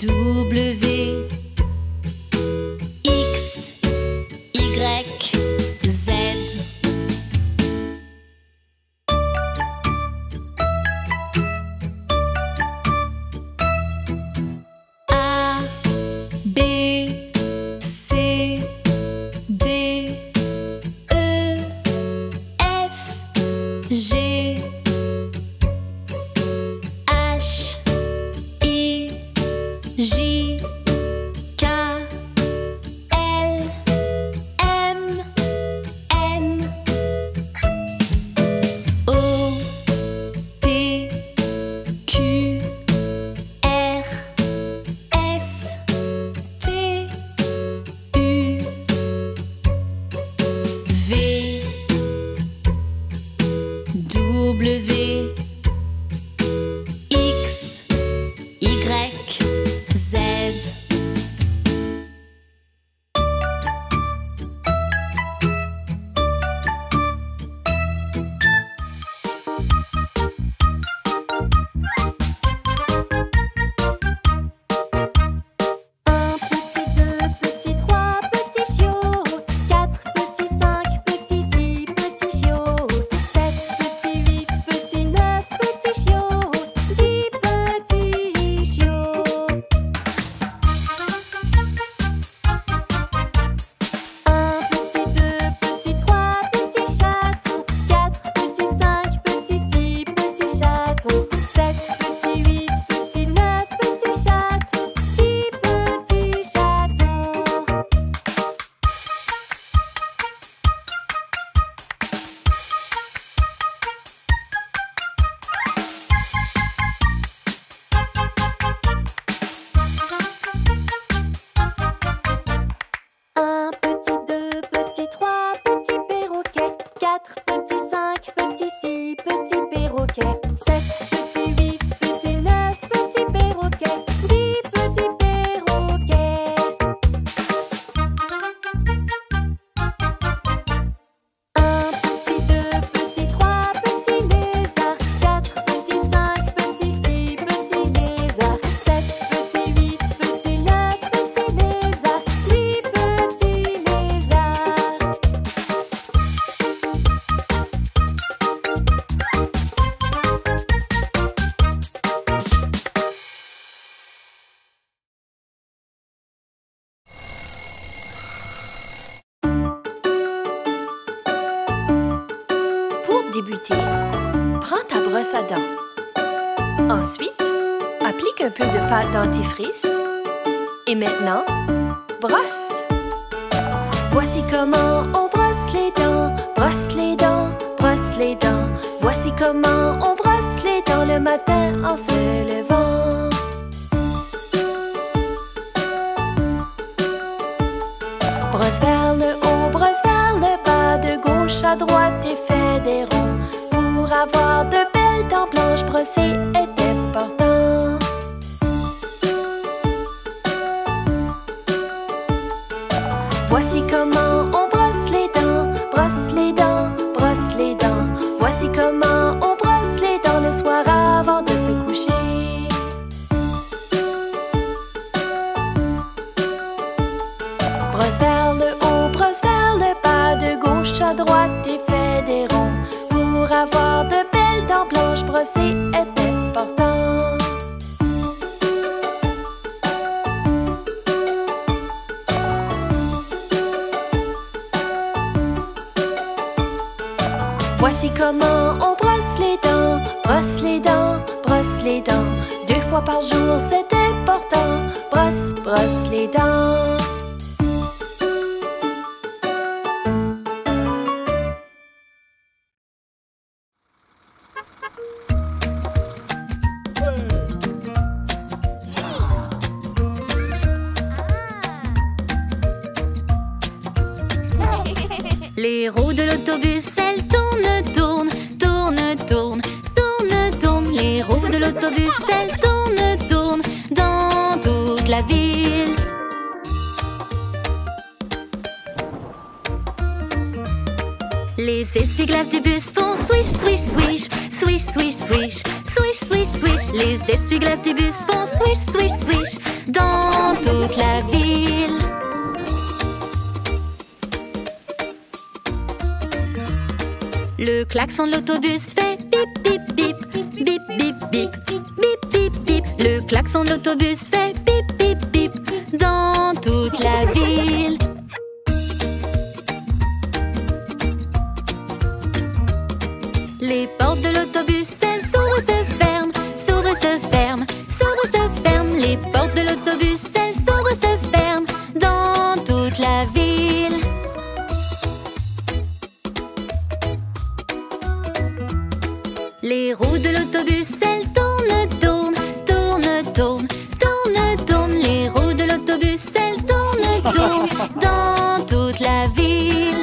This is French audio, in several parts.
W, X, Y, Z. A, B, C, D, E, F, G, H, I, J, K, L, M, N, O, P, Q, R, S, T, U, V, W, X, Y, Z. Un petit, deux petits, trois petits chiots, quatre petits, cinq petits, six petits chiots, sept petits, huit petits, neuf petits chiots, 10 petits chiots. Un petit, deux petits, trois petits chatons, quatre petits, cinq petits, six petits chatons, sept petits, huit petits, neuf petits chatons, 10 petits chatons. Un petit, deux petits, trois petits perroquets, quatre petits, cinq petits, six petits perroquets, sept petits, huit petits, neuf petits perroquets, 10 petits perroquets. Un petit, deux petits, trois petits lézards, quatre petits, cinq petits, six petits lézards, sept petits, huit petits, neuf petits lézards, 10 petits lézards. Pour débuter, prends ta brosse à dents. Ensuite, applique un peu de pâte dentifrice. Et maintenant, brosse. Voici comment on brosse les dents. Brosse les dents, brosse les dents. Voici comment on brosse les dents le matin en se levant. Brosse vers le haut, brosse vers le bas, de gauche à droite et fais des ronds. Pour avoir de belles dents blanches, brosser est important. Voici comment on brosse les dents, brosse les dents, brosse les dents. Voici comment on brosse les dents le soir avant de se coucher. Brosse vers le haut, brosse vers le bas, de gauche à droite et fais des ronds. Pour avoir de belles dents blanches, brosser est important. Voici comment on brosse les dents, brosse les dents, brosse les dents. 2 fois par jour, c'est important. Brosse, brosse les dents. Les roues de l'autobus, elles tournent, tournent, tournent, tournent, tournent, tournent. Les roues de l'autobus, elles tournent, tournent dans toute la ville. Les essuie-glaces du bus font swish, swish, swish, swish, swish, swish, swish, swish, swish. Les essuie-glaces du bus font swish, swish, swish dans toute la ville. Le klaxon de l'autobus fait bip, bip, bip, bip, bip, bip, bip, bip, bip. Le klaxon de l'autobus fait bip, bip, bip dans toute la ville. Les portes de l'autobus, elles s'ouvrent et se ferment, s'ouvrent et se ferment, s'ouvrent et se ferment. Les portes de l'autobus, elles s'ouvrent et se ferment dans toute la ville. Les roues de l'autobus, elles tournent, tournent, tournent, tournent, tournent, tournent. Les roues de l'autobus, elles tournent, tournent dans toute la ville.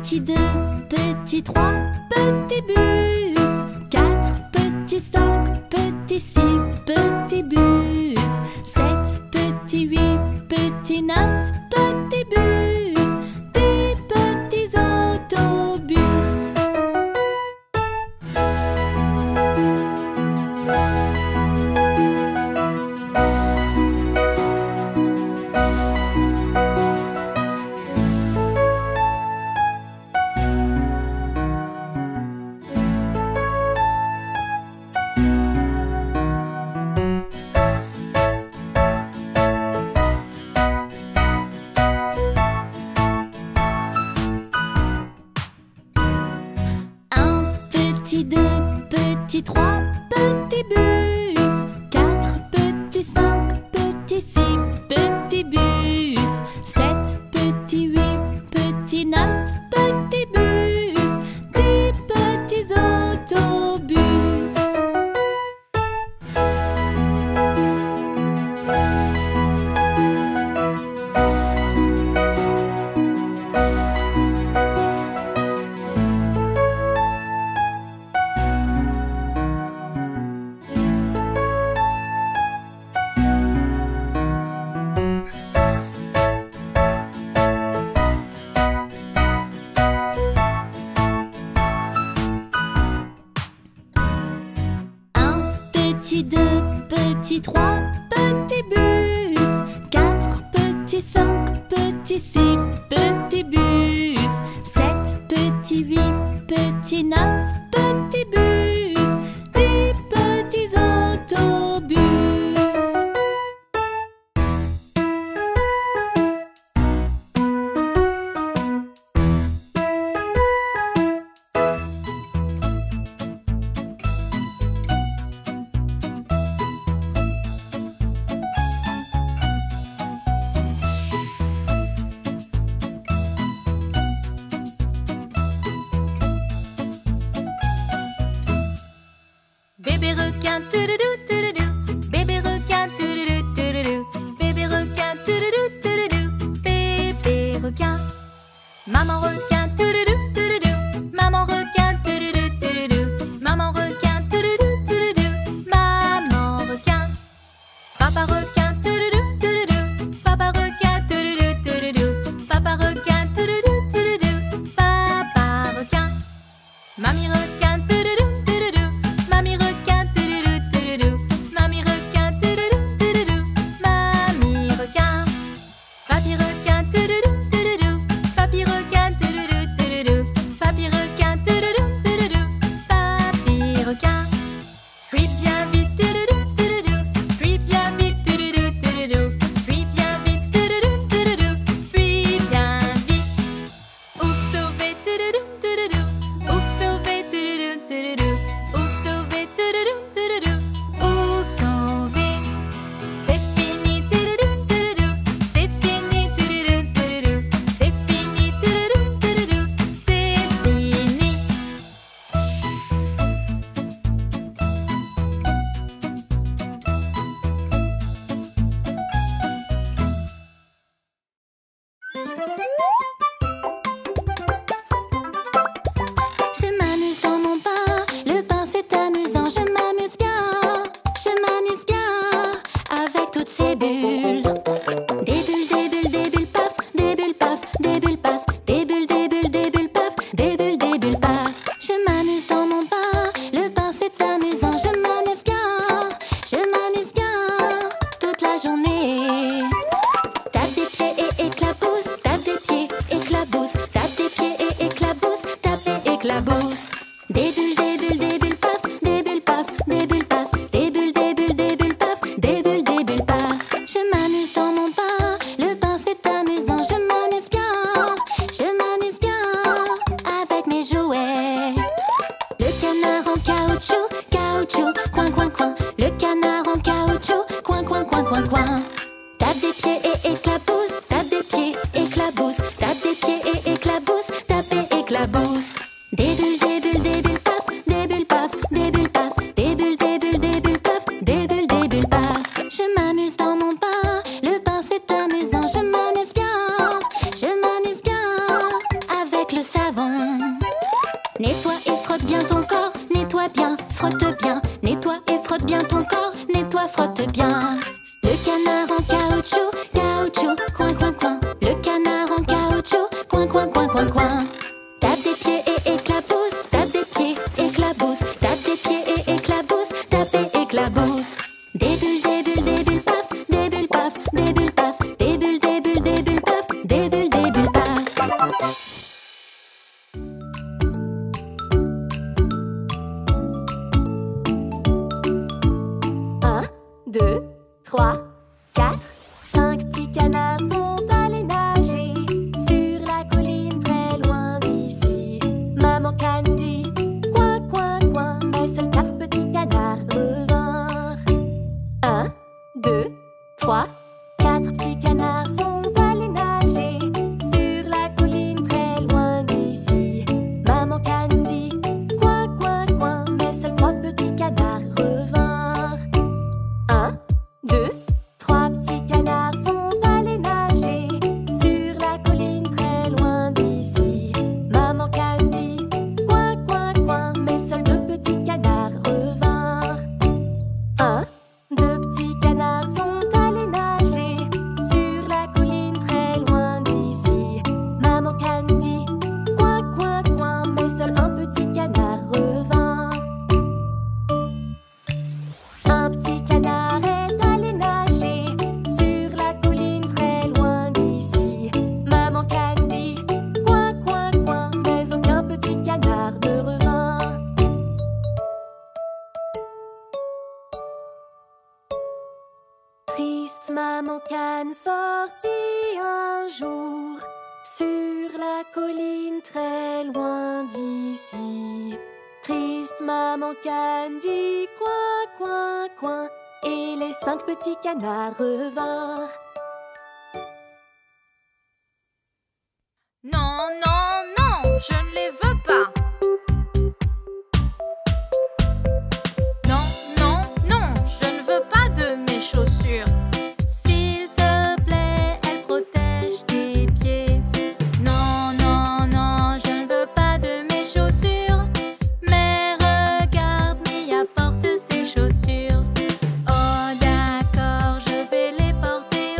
Petit 2, petit 3, petit bus. 4, petit 5, petit 6, petit bus. 7, petit 8, petit 9, petit bus. 10 petits autobus. Petit 2, petit 3, petit bus. 4, petit 5, petit 6, petit bus. 7, petit 8, petit 9, petit bus. 10 petits autobus. Petit 2, petit 3, petit bus. 4, petit 5, petit 6, petit bus. 7, petit 8, petit 9, petit bus. 10 petits autobus. Bébé requin, tududou, tududou. Bébé requin, tududou, tududou. Bébé requin, tududou, tududou. Bébé requin. Maman requin, tududou, tududou. Maman requin, tududou, tududou. Maman requin, tududou, tududou. Maman requin. Papa requin, tududou, tududou. Papa requin, tududou, tududou. Papa requin, tududou, tududou. Papa requin. Mamie requin, tududou, tududou. Mamie requin, tududou, tududou. Mamie requin, tududou, tududou. Mamie requin. Papy requin, tududou, tududou. Papy requin, tududou, tududou. Papy requin, tududou, tududou. Papy requin. Fuis bien vite, tududou, tududou. Fuis bien vite, tududou, tududou. Fuis bien vite, tududou, tududou. Fuis bien vite. Ouf sauvé, tududou, tududou. Ouf sauvé, tududou. bulles, des bulles, paf. Je m'amuse dans mon bain, le bain c'est amusant. Je m'amuse bien, toute la journée. Tape des pieds et éclabousse, tape des pieds, éclabousse, tape des pieds et éclabousse, tape et éclabousse. Des bulles, paf, des bulles, paf, des bulles, paf, des bulles, paf, des bulles, paf. Je m'amuse dans mon bain, le bain c'est amusant. Je m'amuse bien, avec mes jouets. Le canard en caoutchouc, caoutchouc, coin, coin, coin. Le canard en caoutchouc, coin, coin, coin, coin, coin. Tape des pieds et éclabousse, tape des pieds, éclabousse, tape des pieds et éclabousse, tape et éclabousse. Des bulles, paf, des bulles, paf, des bulles, paf, des bulles, paf, des bulles, paf. Je m'amuse dans mon bain, le bain c'est amusant. Je m'amuse bien, avec le savon. Nettoie et frotte bien ton corps, nettoie bien, frotte bien. Nettoie et frotte bien ton corps, nettoie, frotte bien. Le canard en caoutchouc, caoutchouc, coin, coin, coin. Le canard en caoutchouc, coin, coin, coin, coin, coin. Tape des pieds et éclabousse, tape des pieds, éclabousse, tape des pieds et éclabousse, tape et éclabousse. Des bulles, paf, des bulles, paf, des bulles, paf, des bulles, paf, des bulles, paf. 2, 3, 4, 5 petits canards sont allés nager sur la colline très loin d'ici. Maman Candy, coin, coin, coin, mais seuls 4 petits canards revinrent. 1, 2, 3, 4 petits canards sont allés nager sur la colline très loin d'ici. Maman Candy, coin, coin, coin, mais seuls 3 petits canards revinrent. 1, 2, 3 petits canards sont allés nager sur la colline très loin d'ici. Maman Candy, coin, coin, coin, mais seuls 2 petits canards revinrent. 1, 2 petits canards sont allés nager sur la colline très loin d'ici. Maman Candy, coin, coin, coin, mais seul un petit canard revint. Un petit canard est allé nager sur la colline très loin d'ici. Maman Candy, coin, coin, coin, mais aucun petit canard ne revint. Triste maman Canne sortit un jour sur la colline très loin d'ici. Triste maman Canne dit coin, coin, coin, et les 5 petits canards revinrent. Non, non, non, je ne les veux pas. Non, non, non, je ne veux pas de mes chaussures. S'il te plaît, elles protègent tes pieds. Non, non, non, je ne veux pas de mes chaussures. Mais regarde, Mia porte ses chaussures. Oh d'accord, je vais les porter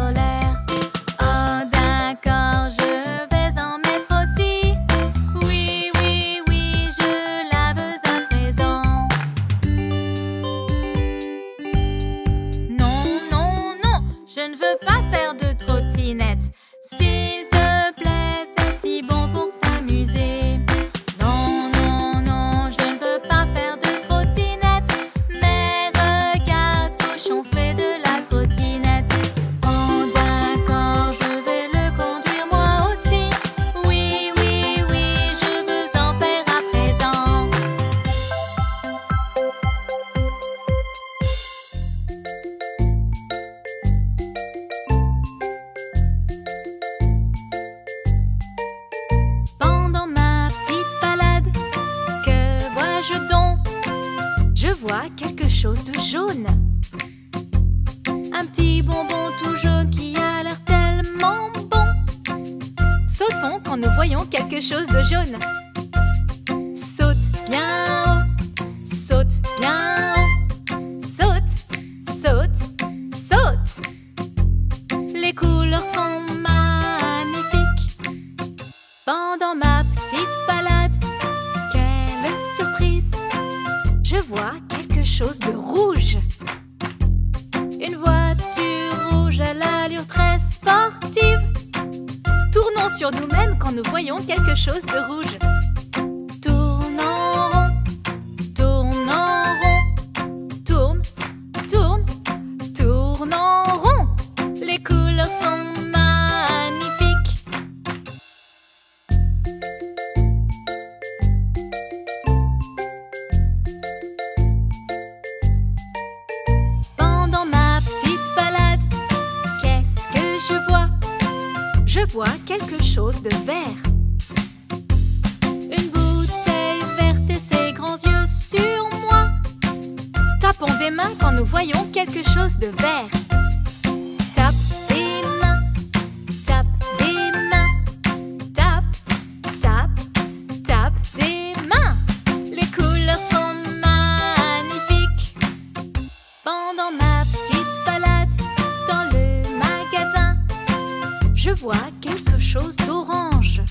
solaire. Oh d'accord, je vais en mettre aussi. Oui, oui, oui, je la veux à présent. Non, non, non, je ne veux pas faire de trottinette. S'il te plaît, c'est si bon pour s'amuser. Non, non, non, je ne veux pas faire de trottinette. Mais regarde, Cochon fait de la trottinette. Oh d'accord, je vais le conduire moi aussi. Oui, oui, oui, je veux en faire à présent. Pendant ma petite balade, que vois-je donc? Je vois quelque chose de jaune. Un petit bonbon tout jaune qui a l'air tellement bon. Sautons quand nous voyons quelque chose de jaune. Saute bien haut, saute bien haut. Saute, saute, saute. Les couleurs sont magnifiques. Pendant ma petite balade, quelle surprise! Je vois quelque chose de rouge. Une voiture rouge à l'allure très sportive. Tournons sur nous-mêmes quand nous voyons quelque chose de rouge. Tourne en rond, tourne en rond. Tourne, tourne, tourne en rond. Les couleurs sont magnifiques. Pendant ma petite balade, qu'est-ce que je vois? Je vois quelque chose de vert. Une bouteille verte et ses grands yeux sur moi. Tapons des mains quand nous voyons quelque chose de vert. Tape des mains, tape des mains. Tape, tape, tape des mains. Les couleurs sont magnifiques. Pendant ma petite balade dans le magasin, je vois quelque chose d'orange.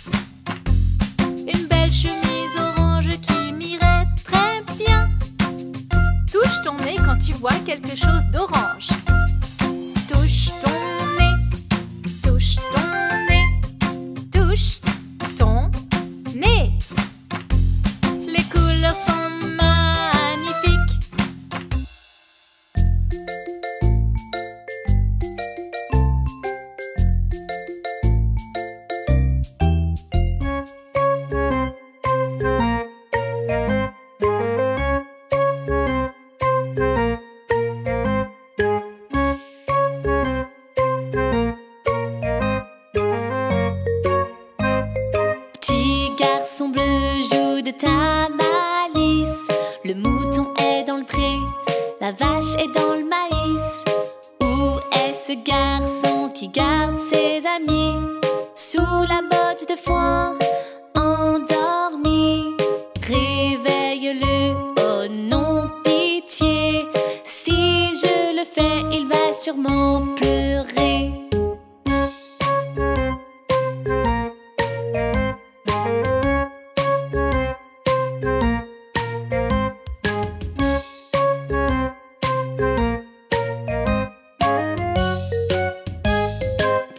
Une belle chemise orange qui m'irait très bien. Touche ton nez quand tu vois quelque chose d'orange. Touche ton nez, touche ton nez, touche ton nez. Les couleurs sont magnifiques. Petit garçon bleu joue de ta malice. Le mouton est dans le pré, la vache est dans le maïs. Où est ce garçon qui garde ses amis? Sous la botte de foin, endormi. Réveille-le, oh non, pitié. Si je le fais, il va sûrement pleurer.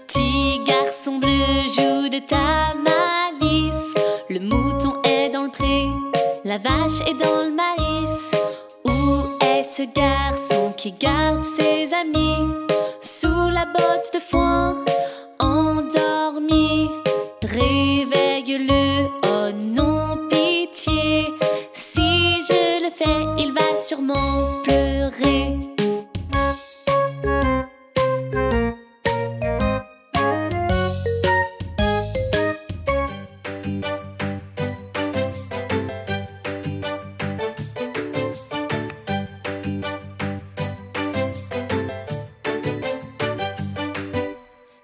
Petit garçon bleu joue de ta malice. Le mouton est dans le pré, la vache est dans le maïs. Où est ce garçon qui garde ses amis? Sous la botte de foin, endormi. Réveille-le, oh non, pitié. Si je le fais, il va sûrement pleurer.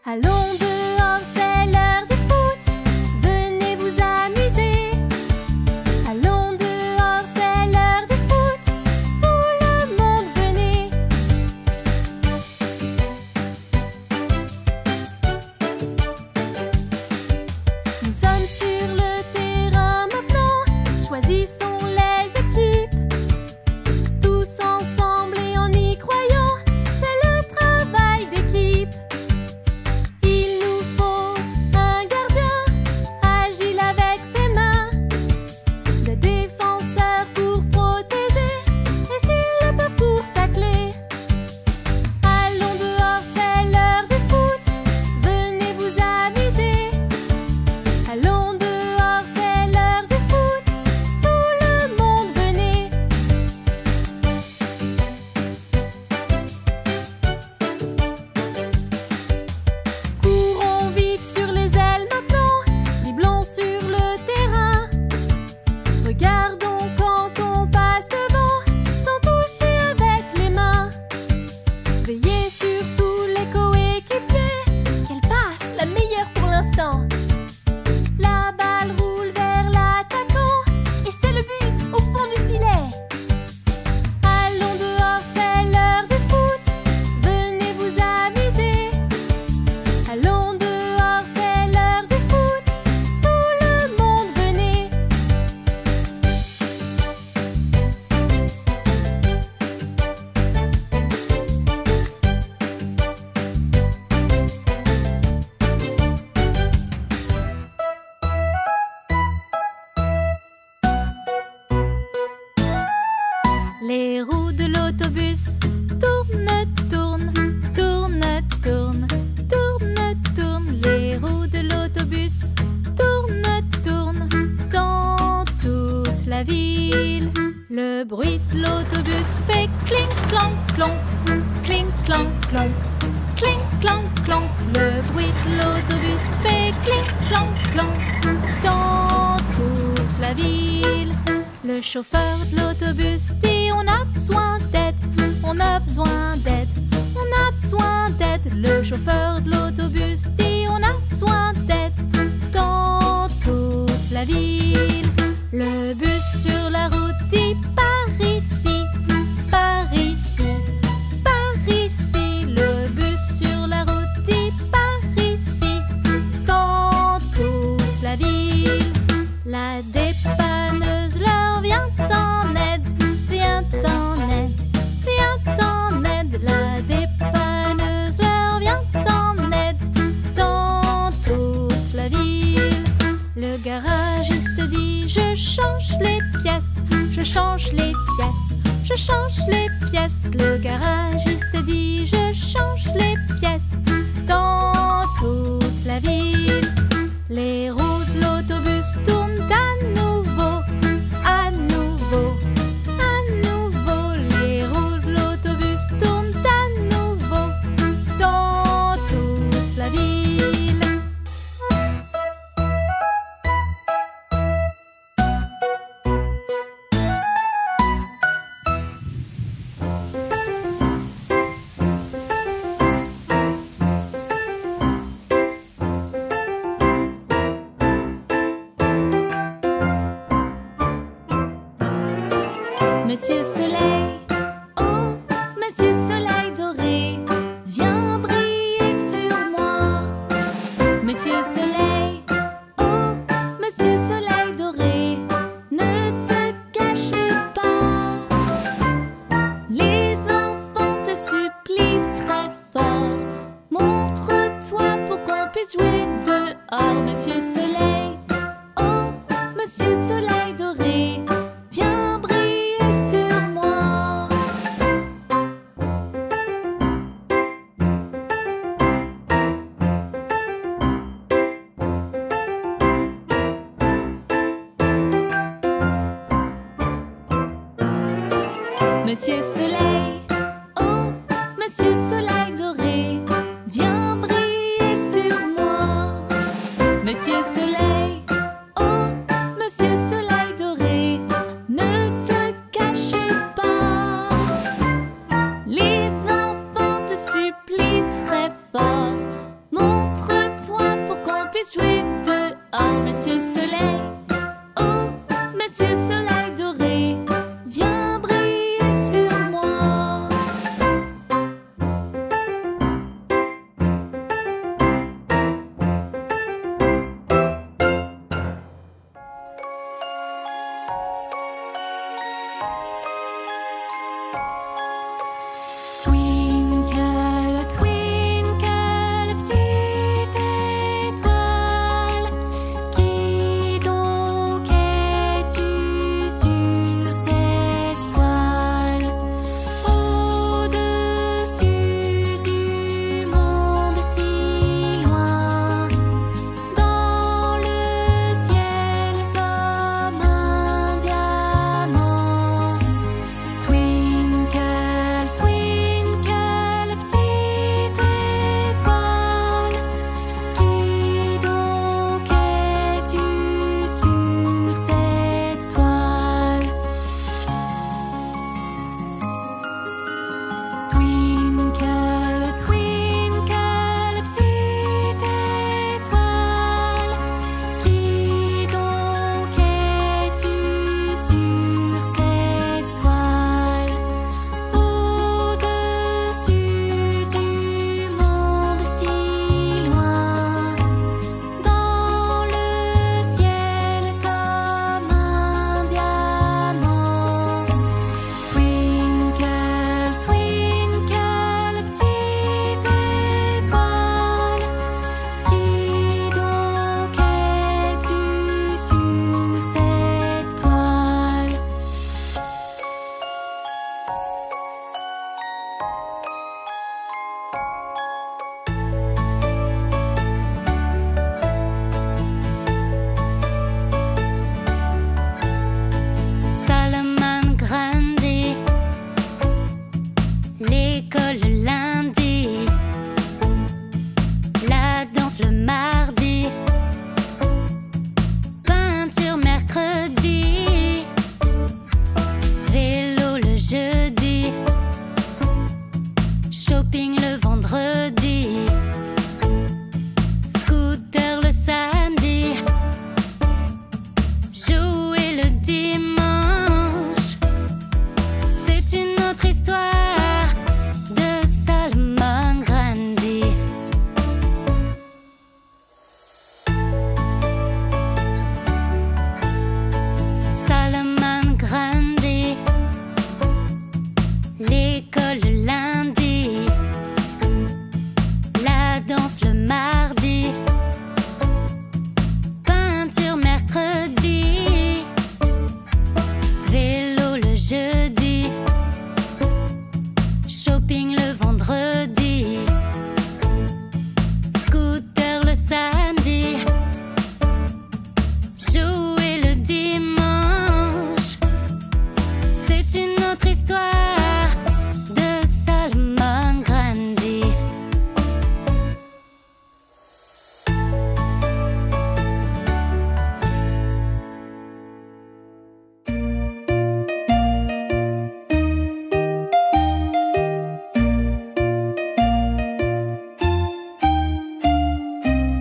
Allons dehors, c'est l'heure du foot. Venez vous amuser. Allons dehors, c'est l'heure du foot. Tout le monde venez. l'autobus tourne, tourne, tourne, tourne, tourne, tourne. Les roues de l'autobus tournent, tournent dans toute la ville. Le bruit de l'autobus fait clink, clonk, clonk, clink, clonk, clonk, clink, clonk, clonk. Le bruit de l'autobus fait clink, clonk, clonk dans toute la ville. Le chauffeur de l'autobus dit on a besoin d'aide, on a besoin d'aide, on a besoin d'aide. Le chauffeur de l'autobus dit on a besoin d'aide dans toute la ville. Le bus sur la route dit par ici, par ici, par ici. Le bus sur la route dit par ici, dans toute la ville. La dépanneuse leur vient en aide, vient en aide, vient en aide. La dépanneuse leur vient en aide, dans toute la ville. Le garagiste dit je change les pièces, je change les pièces, je change les pièces. Le garagiste dit je change les pièces dans toute la ville. Les roues de l'autobus tournent à nouveau, à nouveau, à nouveau. Les roues de l'autobus tournent à nouveau dans toute la ville. Monsieur Soleil, oh, Monsieur Soleil doré, viens briller sur moi. Monsieur Soleil, oh, Monsieur Soleil doré, ne te cache pas. Les enfants te supplient très fort, montre-toi pour qu'on puisse jouer dehors. Monsieur Soleil, oh, Monsieur Soleil doré, viens briller sur moi. Monsieur Soleil, oh, Monsieur Soleil doré, viens briller sur moi. Monsieur Soleil, oh, Monsieur Soleil doré, ne te cache pas. Les enfants te supplient très fort, montre-toi pour qu'on puisse jouer dehors. Monsieur Soleil, oh, Monsieur Soleil doré, viens briller sur moi. Twinkle, twinkle, petite étoile, qui dans danse le mardi. Peinture mercredi. Vélo le jeudi. Shopping le vendredi. Scooter le samedi. Jouer le dimanche. C'est une autre histoire de Salomon Grandi. Salomon Grandi. L'école le lundi. La danse le mardi. Peinture mercredi. Vélo le jeudi. Shopping le vendredi. Scooter le samedi. Jouer le dimanche. C'est une autre histoire de Salomon Grandi.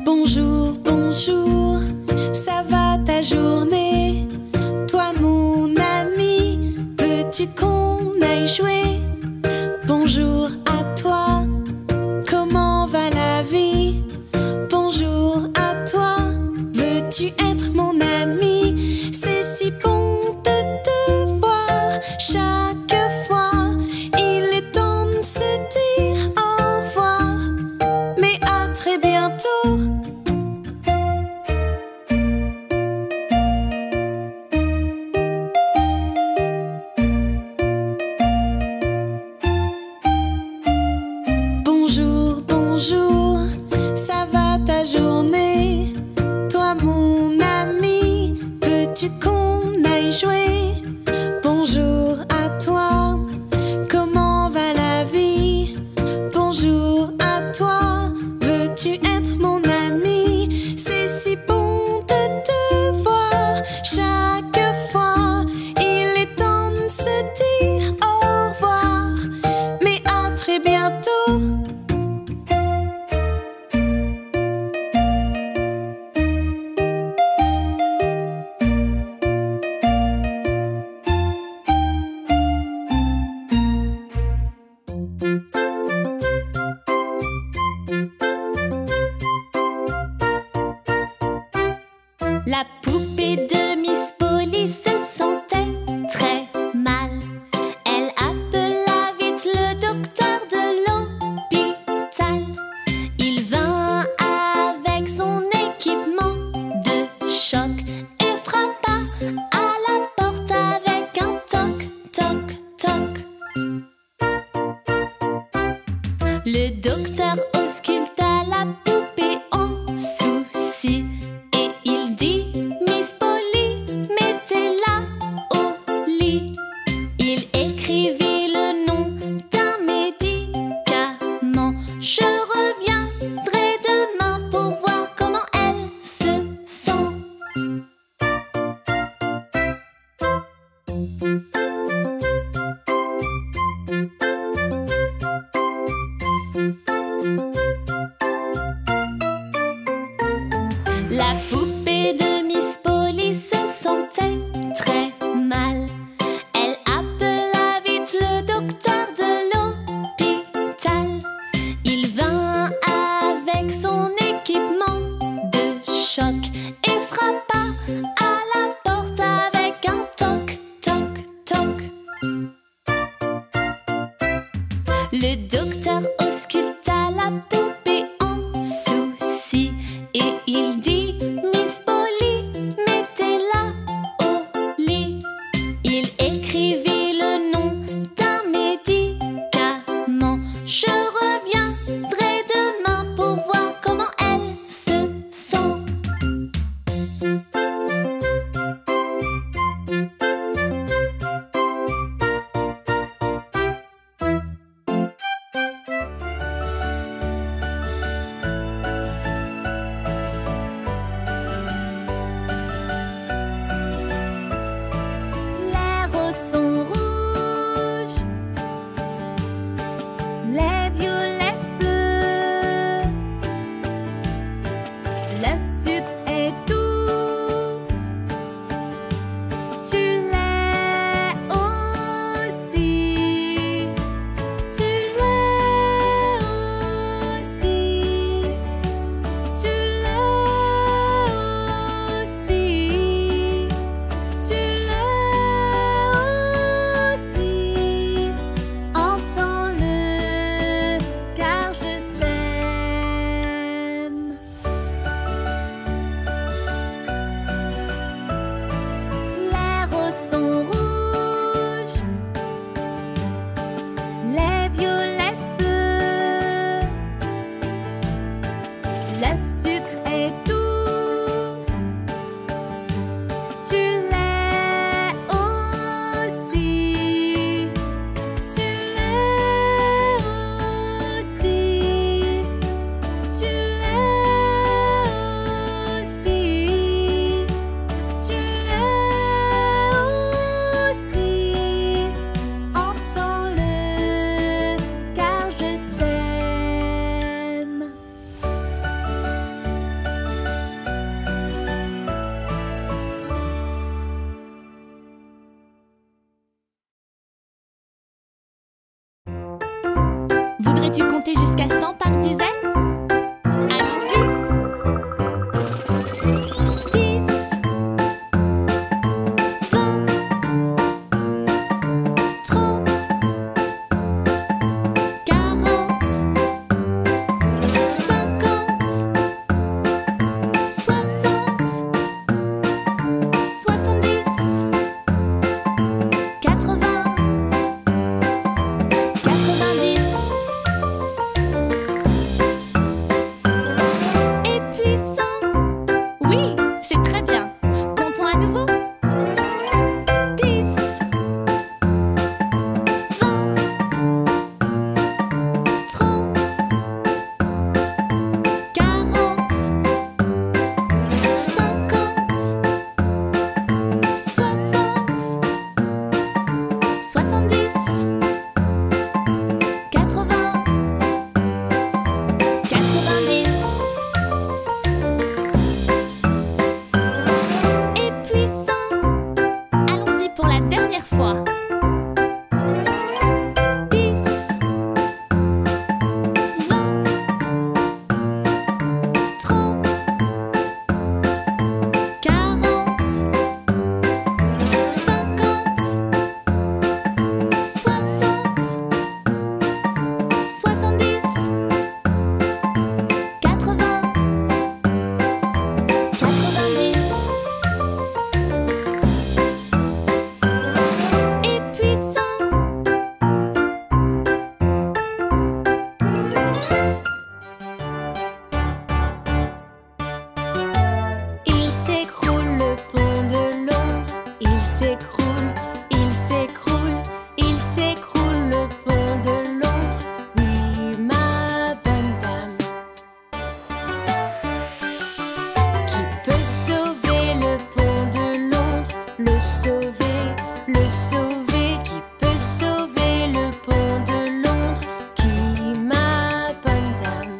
Bonjour, bonjour, ça va ta journée? Toi mon ami, veux-tu qu'on aille jouer? Bonjour à toi, comment va la vie? Bonjour à toi, veux-tu être mon ami? C'est si bon de te voir chaque fois. Il est temps de se dire au revoir, mais à très bientôt. Bonjour, bonjour, ça va ta journée? Toi mon ami, veux-tu qu'on aille jouer? Bonjour à toi, comment va la vie? Bonjour à toi, veux-tu être mon ami? C'est si bon de te voir chaque fois. Il est temps de se dire au revoir, mais à très bientôt. La poupée de Miss Polly se sentait très mal. Elle appela vite le docteur de l'hôpital. Il vint avec son équipement de choc et frappa à la porte avec un toc, toc, toc. Le docteur ausculta la poupée en souci. Et il dit, Miss Polly, mettez-la au lit. Il écrivit le nom d'un médicament. Je reviendrai demain pour voir comment elle se sent. La poupée de Miss Polly se sentait très mal. Elle appela vite le docteur de l'hôpital. Il vint avec son équipement de choc et frappa à la porte avec un toc, toc, toc. Le docteur ausculta la poupée en souci et il dit, Miss Polly, mettez-la au lit. Il écrivit le nom d'un médicament. Je reviendrai demain pour voir comment elle se sent. Peux-tu compter jusqu'à 100 par dizaine? Allons-y! 10, 20, 30, 40, 50, 60, 70, 80, 90. Et puis 100. Oui, c'est très bien. Comptons à nouveau. 10, 20, 30, 40, 50, 60, 70, 80, 90. Et puis 100. Allons-y pour la dernière fois. 10, 20, 30, 40, 50, 60, 70, 80, 90. Et puis 100. Il s'écroule le pont de Londres. Il s'écroule, il s'écroule, il s'écroule le pont de Londres. Oui, ma bonne dame. Qui peut sauver le pont de Londres? Le sauver, le sauver. Qui peut sauver le pont de Londres? Qui, ma bonne dame?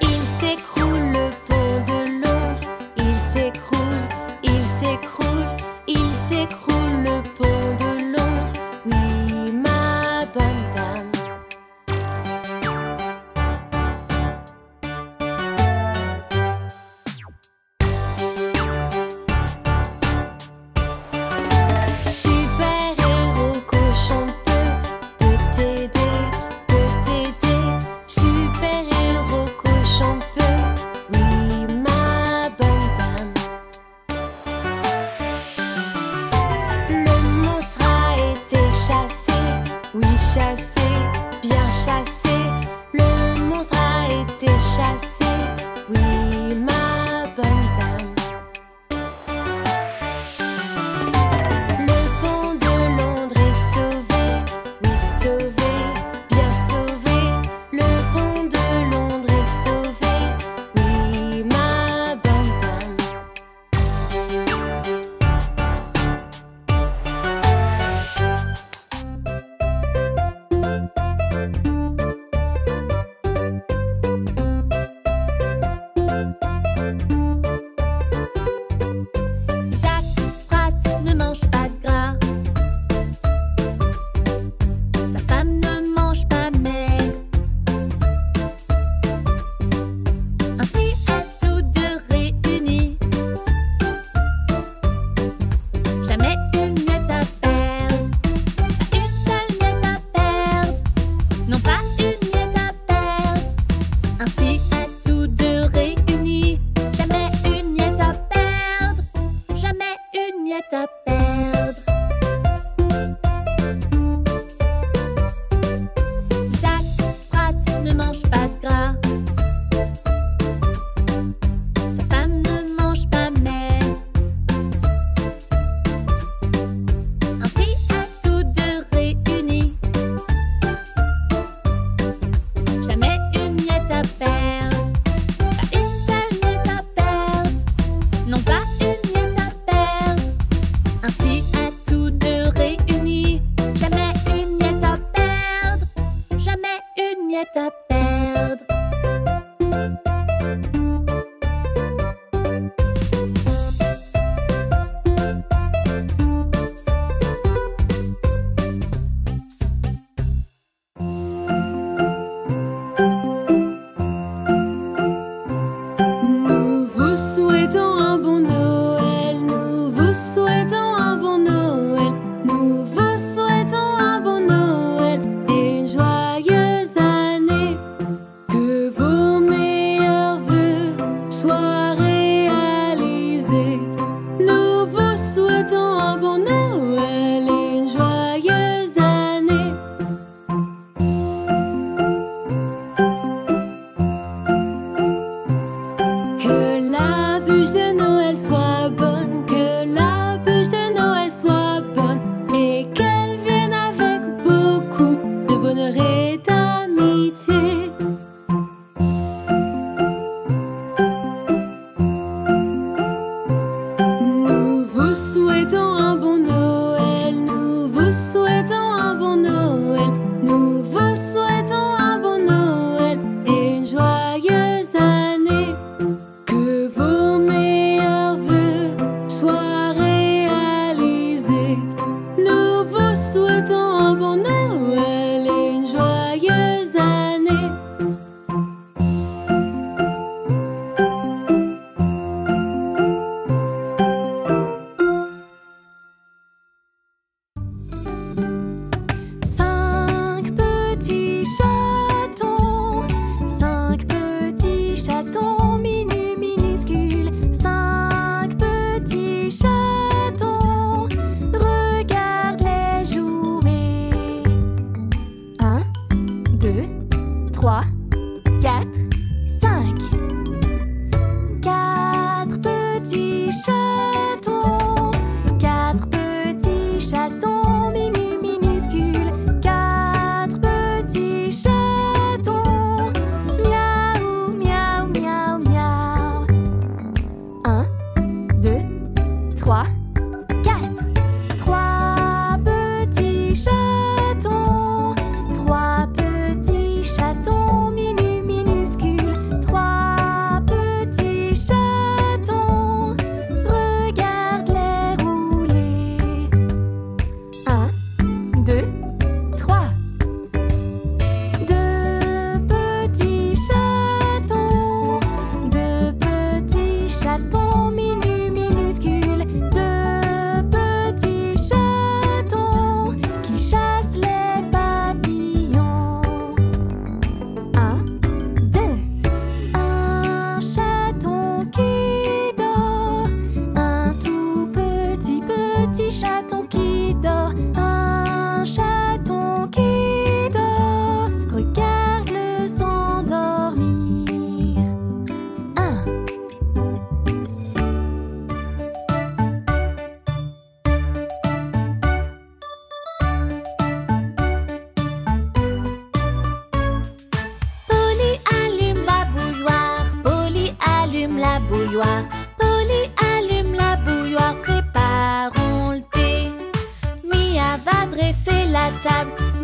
Il s'écroule le pont de Londres. Il s'écroule, il s'écroule, il s'écroule le pont de Londres. Oui, ma bonne dame. Super-héros cochon peut t'aider, peut t'aider. Super-héros cochon peut, oui, ma bonne dame. Le monstre a été chassé, oui, chassé, bien chassé. Le monstre a été chassé, oui, ma bonne dame. Le pont de Londres est sauvé, oui, sauvé, bien sauvé. Le pont de Londres est sauvé, oui, ma bonne dame. Jacques Sprat ne mange pas de gras. Sa femme ne mange pas maigre. Ainsi à tous deux réunis, jamais une miette à perdre. Pas une seule miette à perdre. Non, pas une miette à perdre. Ainsi à tous deux réunis, jamais une miette à perdre. Jamais une miette à perdre. Jacques Sprat ne mange pas de gras. Sa femme ne mange pas maigre. Ainsi à tous deux réunis, jamais une miette à perdre. Pas une seule miette à perdre. Non, pas une miette à perdre. Ainsi à tous deux réunis, jamais une miette à perdre. Jamais une miette à perdre.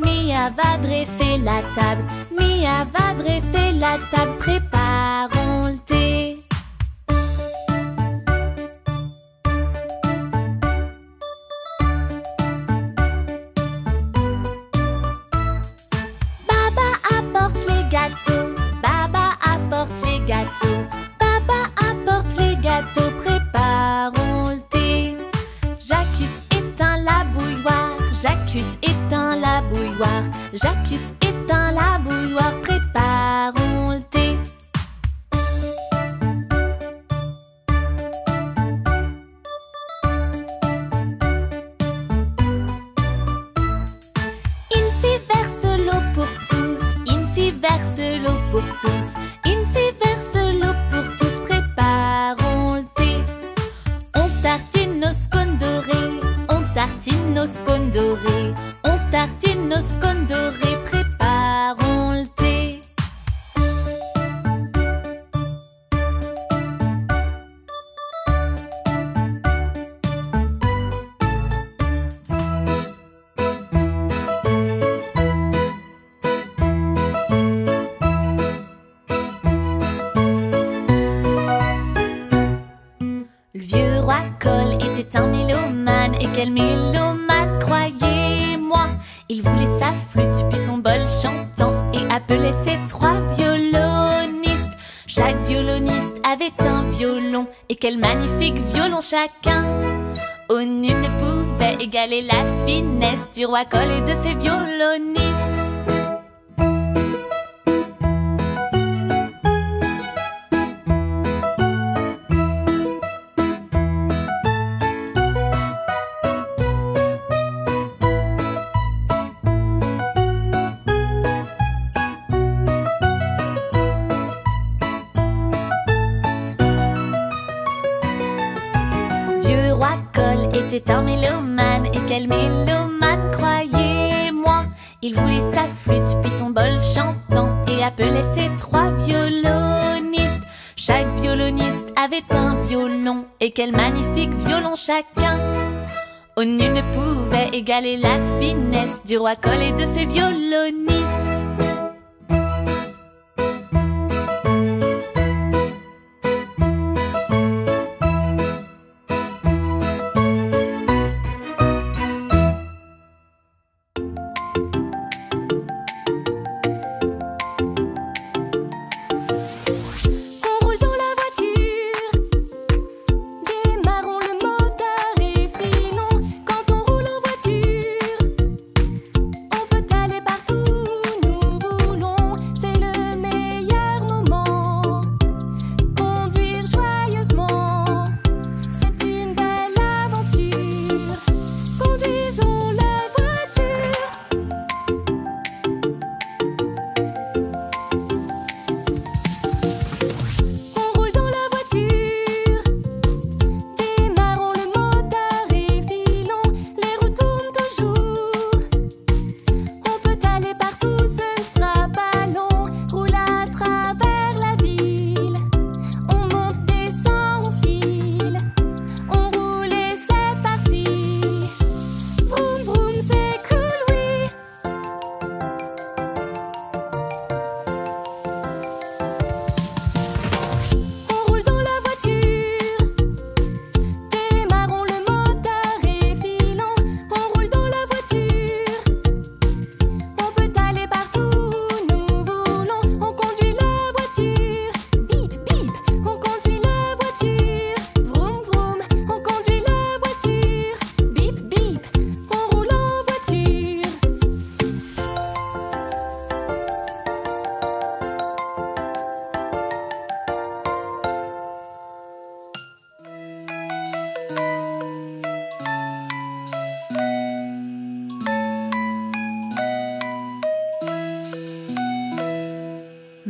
Mia va dresser la table. Mia va dresser la table. Préparons le thé. Baba apporte les gâteaux. Baba apporte les gâteaux. Baba apporte les gâteaux. Préparons le thé. J'accuse éteint la bouilloire. J'accuse éteint la bouilloire. J'accuse éteint la bouilloire. Préparons le thé. Insi verse l'eau pour tous. Insi verse l'eau pour tous. Insi verse l'eau pour tous. Préparons le thé. On tartine nos scones dorés. On tartine nos scones dorés. On tartine nos scones dorés. Préparons le thé. Le vieux roi Cole était un mélomane. Et quel mélomane, croyez-moi. Il voulait sa flûte puis son bol chantant et appelait ses 3 violonistes. Chaque violoniste avait un violon. Et quel magnifique violon chacun. Oh, nul ne pouvait égaler la finesse du roi Cole et de ses violonistes. Vieux roi Cole était un mélomane. Et quel mélomane, croyez-moi. Il voulait sa flûte puis son bol chantant et appelait ses 3 violonistes. Chaque violoniste avait un violon. Et quel magnifique violon chacun. Oh, nul ne pouvait égaler la finesse du roi Cole et de ses violonistes.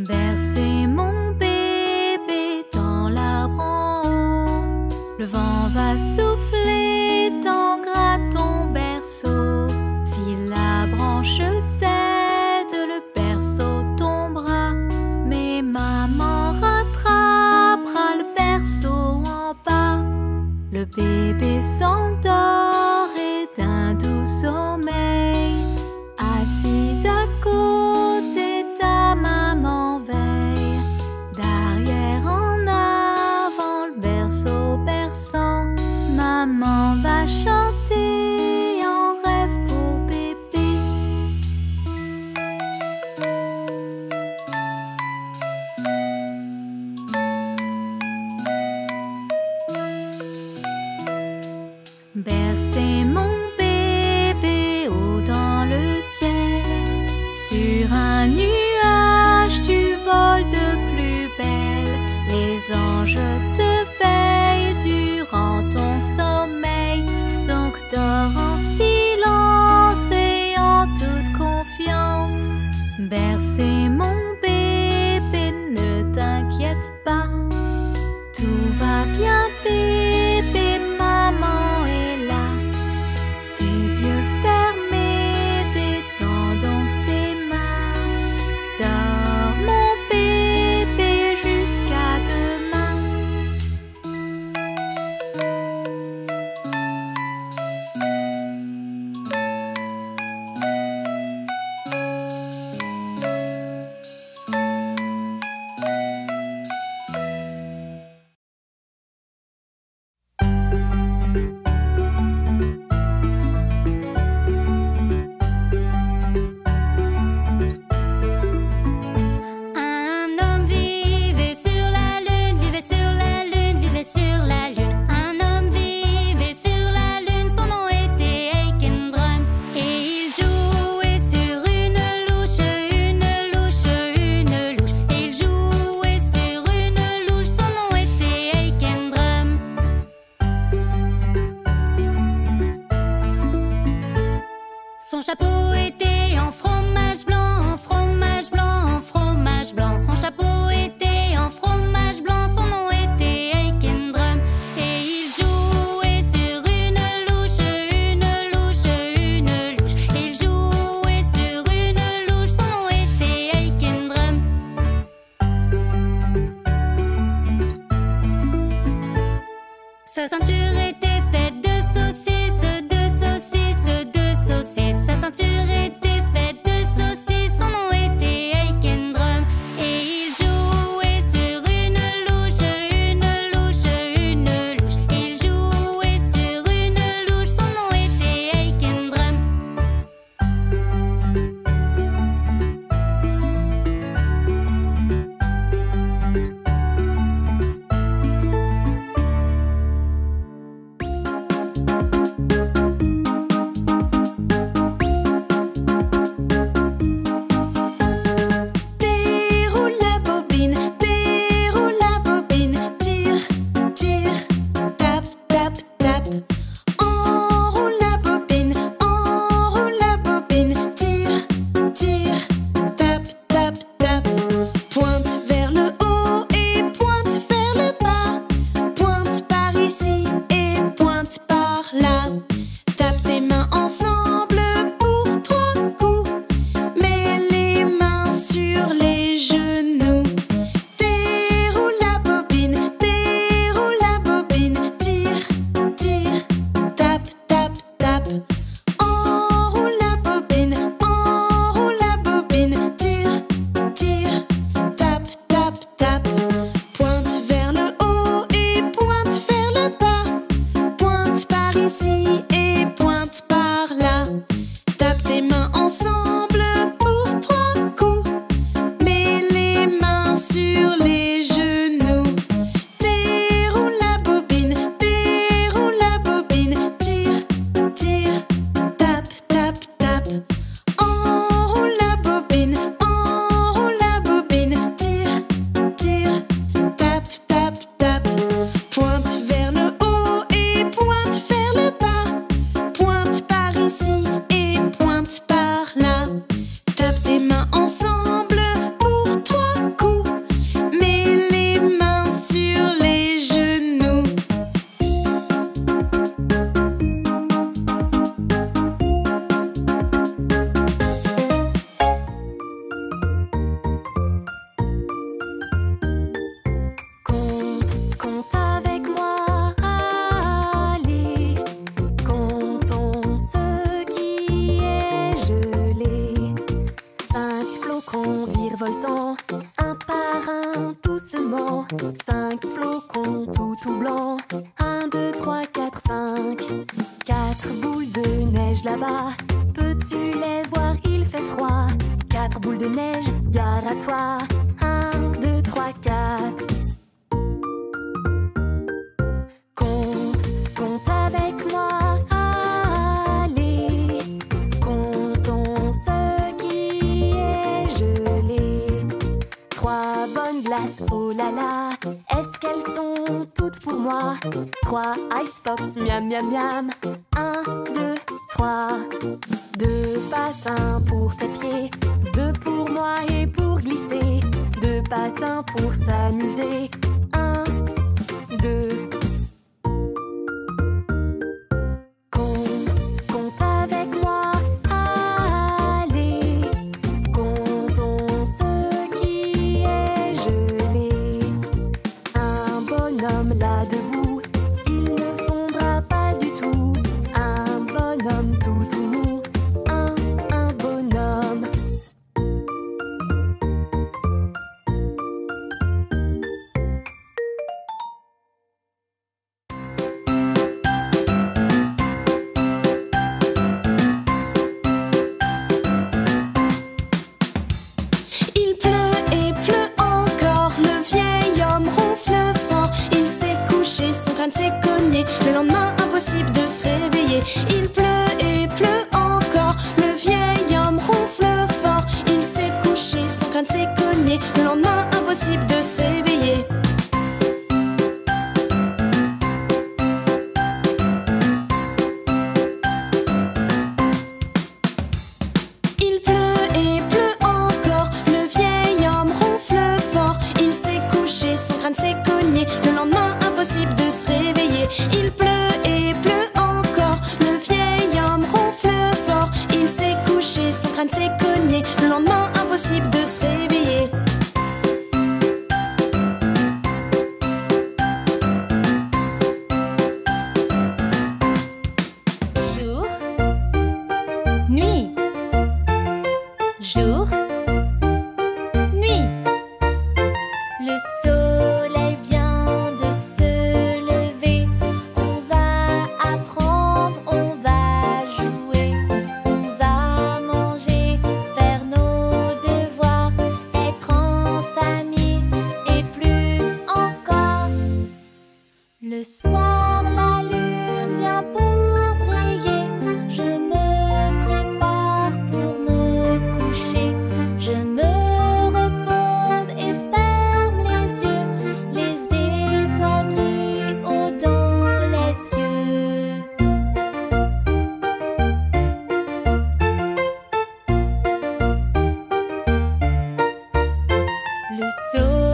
Bercez mon bébé dans l'arbre en haut. Le vent va souffler dans ton berceau. Si la branche cède, le berceau tombera. Mais maman rattrapera le berceau en bas. Le bébé s'endort et d'un doux sommeil. Assise à côté, ta maman veille. D'arrière en avant, le berceau berçant. Maman va chanter en rêve pour bébé. Bercez mon bébé haut dans le ciel. Sur un nuage, tu voles de plus belle. Les anges te veillent durant ton sommeil. Donc dors en silence et en toute confiance. Bercez mon bébé, ne t'inquiète pas. Tout va bien bébé, maman est là. Tes yeux fermés, détends donc tes mains. Dors mon bébé jusqu'à demain. Un homme vivait sur la lune, vivait sur la lune, vivait sur la lune. Un homme vivait sur la lune, son nom était Aiken Drum. Et il jouait sur une louche, une louche, une louche. Et il jouait sur une louche, son nom était Aiken Drum. Son chapeau était en fromage blanc, en fromage blanc, en fromage blanc. Son chapeau était en fromage blanc, son nom était Aiken Drum. Et il jouait sur une louche, une louche, une louche. Il jouait sur une louche, son nom était Aiken Drum. Sa ceinture était faite de saucisses, de saucisses, de saucisses. Sa ceinture était faite de saucisses, son nom était Aiken Drum. Et il jouait sur une louche, une louche, une louche. Il jouait sur une louche, son nom était Aiken Drum. un par un, doucement. 5 flocons tout blancs. 1, 2, 3, 4, 5. 4 boules de neige là-bas. Peux-tu les voir? Il fait froid. 4 boules de neige, gare à toi. 1, 2, 3, 4. Compte avec moi. Allez, comptons ce qui est gelé. 3 bonnes glaces, oh là là. Est-ce qu'elles sont toutes pour moi? 3 ice pops, miam miam miam. 1, 2, 3. 2 patins pour tes pieds. 2 pour moi et pour glisser. 2 patins pour s'amuser. 1, 2. Compte avec moi. Allez, comptons ce qui est gelé. Un bonhomme là debout, il ne fondra pas du tout. Un bonhomme tout mou. Un bonhomme. Il pleut et pleut encore, le vieil homme ronfle fort. Il s'est couché, son crâne s'est cogné, le lendemain impossible de se réveiller. Il pleut et pleut encore, le vieil homme ronfle fort. Il s'est couché, son crâne s'est cogné, le lendemain impossible de se réveiller. Il pleut et pleut encore, le vieil homme ronfle fort. Il s'est couché, son crâne s'est cogné, le lendemain impossible de se réveiller. Il pleut et pleut encore, le vieil homme ronfle fort. Il s'est couché, son crâne s'est cogné, le lendemain impossible de se réveiller. Jour, nuit. Jour, nuit. Le soleil vient de se lever. On va apprendre, on va jouer. On va manger, faire nos devoirs, être en famille et plus encore. Le soir, la lune vient pour briller. Je me prépare pour me coucher. Je me repose et ferme les yeux. Les étoiles brillent haut dans les cieux. Le soleil